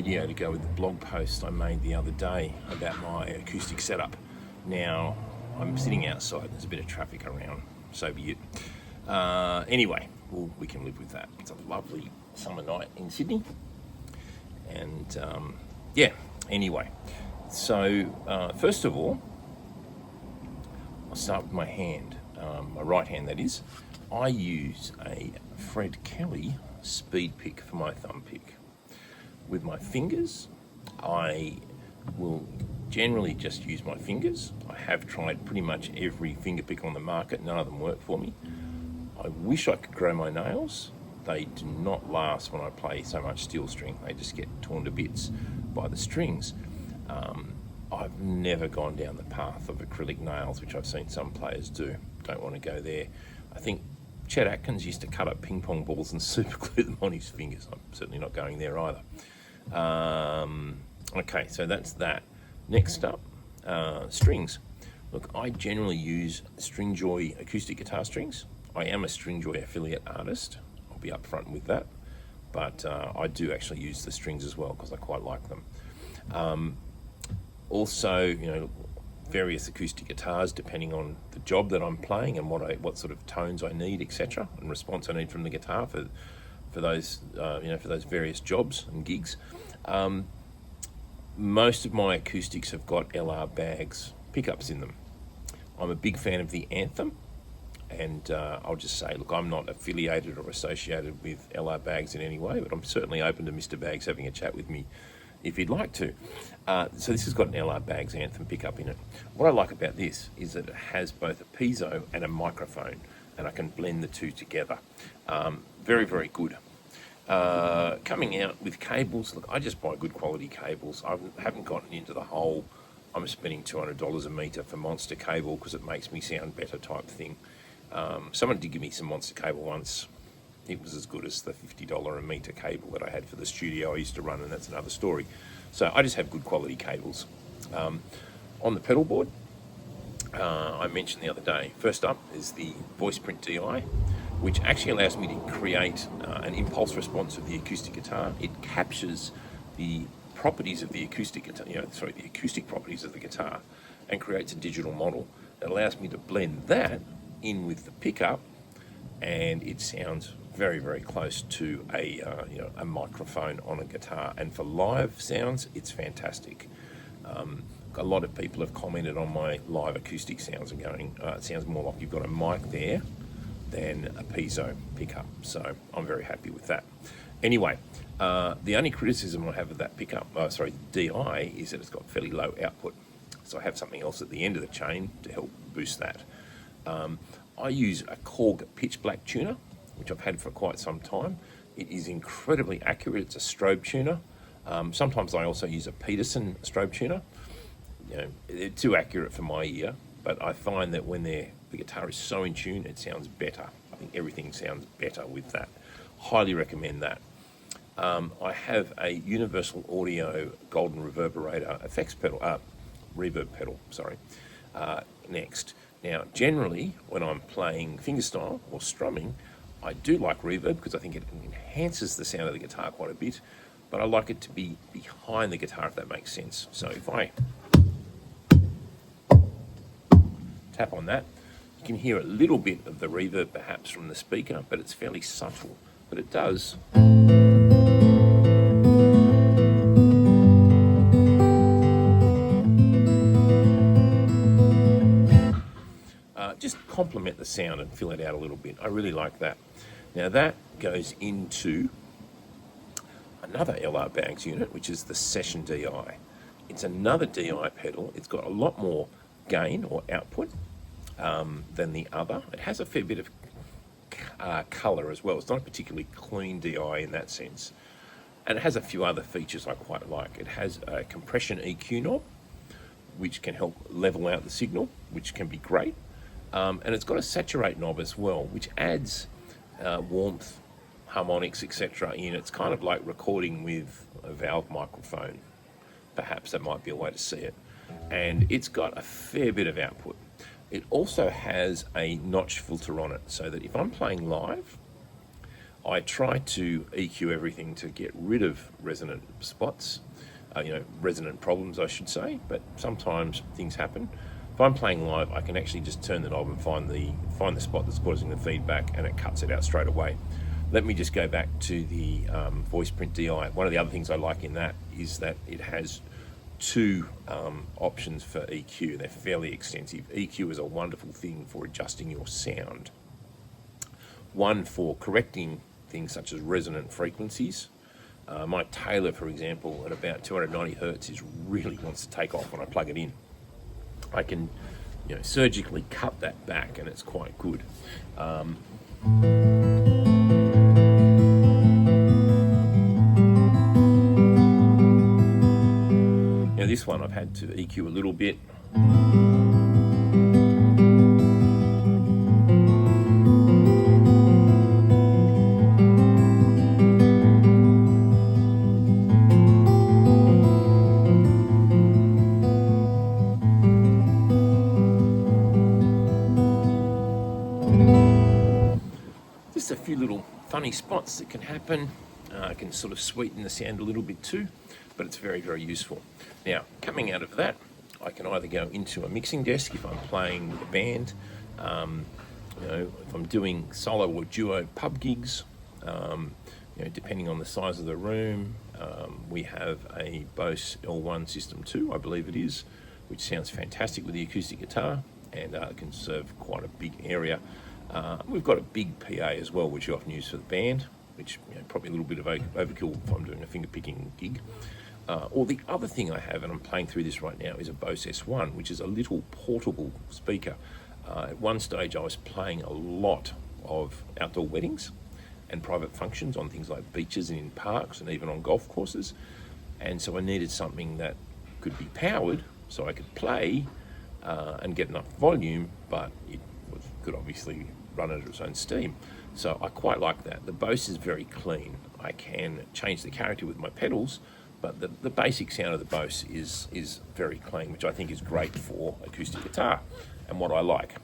video to go with the blog post I made the other day about my acoustic setup. Now, I'm sitting outside, there's a bit of traffic around, so be it. Anyway, we can live with that. It's a lovely summer night in Sydney. And yeah, anyway. So, first of all, I'll start with my hand, my right hand that is. I use a Fred Kelly speed pick for my thumb pick. With my fingers, I will generally just use my fingers. I have tried pretty much every finger pick on the market, none of them work for me. I wish I could grow my nails. They do not last when I play so much steel string. They just get torn to bits by the strings. I've never gone down the path of acrylic nails, which I've seen some players do. Don't want to go there. I think Chet Atkins used to cut up ping pong balls and super glue them on his fingers. I'm certainly not going there either. Okay, so that's that. Next up, strings. Look, I generally use Stringjoy acoustic guitar strings. I am a Stringjoy affiliate artist. I'll be upfront with that. But I do actually use the strings as well because I quite like them. Also, you know, various acoustic guitars depending on the job that I'm playing and what sort of tones I need, etc., and response I need from the guitar for those for those various jobs and gigs. Most of my acoustics have got LR bags pickups in them. I'm a big fan of the Anthem, and I'll just say, look, I'm not affiliated or associated with LR bags in any way, but I'm certainly open to Mr. Bags having a chat with me if you'd like to. So this has got an LR Bags Anthem pickup in it. What I like about this is that it has both a piezo and a microphone, and I can blend the two together. Very, very good. Coming out with cables, look, I just buy good quality cables. I haven't gotten into the whole, I'm spending $200 a metre for monster cable because it makes me sound better type thing. Someone did give me some monster cable once. It was as good as the $50 a metre cable that I had for the studio I used to run, and that's another story. So I just have good quality cables. On the pedal board, I mentioned the other day, first up is the Voiceprint DI, which actually allows me to create an impulse response of the acoustic guitar. It captures the properties of the acoustic guitar, the acoustic properties of the guitar, and creates a digital model that allows me to blend that in with the pickup, and it sounds very, very close to a microphone on a guitar. And for live sounds, it's fantastic. A lot of people have commented on my live acoustic sounds and going, it sounds more like you've got a mic there than a piezo pickup. So I'm very happy with that. Anyway, the only criticism I have of that pickup, DI, is that it's got fairly low output. So I have something else at the end of the chain to help boost that. I use a Korg Pitchblack tuner, which I've had for quite some time. It is incredibly accurate. It's a strobe tuner. Sometimes I also use a Peterson strobe tuner. You know, they're too accurate for my ear, but I find that when the guitar is so in tune, it sounds better. I think everything sounds better with that. Highly recommend that. I have a Universal Audio Golden Reverberator effects pedal, reverb pedal, next. Now, generally, when I'm playing fingerstyle or strumming, I do like reverb because I think it enhances the sound of the guitar quite a bit, but I like it to be behind the guitar, if that makes sense. So if I tap on that, you can hear a little bit of the reverb perhaps from the speaker, but it's fairly subtle, but it does. Just complement the sound and fill it out a little bit. I really like that. Now that goes into another LR Bags unit, which is the Session DI. It's another DI pedal. It's got a lot more gain or output than the other. It has a fair bit of colour as well. It's not a particularly clean DI in that sense. And it has a few other features I quite like. It has a compression EQ knob, which can help level out the signal, which can be great. And it's got a saturate knob as well, which adds warmth, harmonics, etc. in. It's kind of like recording with a valve microphone. Perhaps that might be a way to see it. And it's got a fair bit of output. It also has a notch filter on it, so that if I'm playing live, I try to EQ everything to get rid of resonant spots, resonant problems, I should say, but sometimes things happen. If I'm playing live, I can actually just turn the knob and find the spot that's causing the feedback, and it cuts it out straight away. Let me just go back to the Voiceprint DI. One of the other things I like in that is that it has two options for EQ. They're fairly extensive. EQ is a wonderful thing for adjusting your sound. One for correcting things such as resonant frequencies. My Taylor, for example, at about 290 hertz really wants to take off when I plug it in. I can, surgically cut that back, and it's quite good. Now this one I've had to EQ a little bit. Just a few little funny spots that can happen. Can sort of sweeten the sound a little bit too, but it's very, very useful. Now, coming out of that, I can either go into a mixing desk if I'm playing with a band, if I'm doing solo or duo pub gigs, depending on the size of the room. We have a Bose L1 System 2, I believe it is, which sounds fantastic with the acoustic guitar, and can serve quite a big area. We've got a big PA as well, which you often use for the band, which probably a little bit of overkill if I'm doing a finger picking gig. Or the other thing I have, and I'm playing through this right now, is a Bose S1, which is a little portable speaker. At one stage I was playing a lot of outdoor weddings and private functions on things like beaches and in parks and even on golf courses, and so I needed something that could be powered so I could play and get enough volume, but it could obviously run under its own steam. So I quite like that. The Bose is very clean. I can change the character with my pedals, but the basic sound of the Bose is very clean, which I think is great for acoustic guitar and what I like.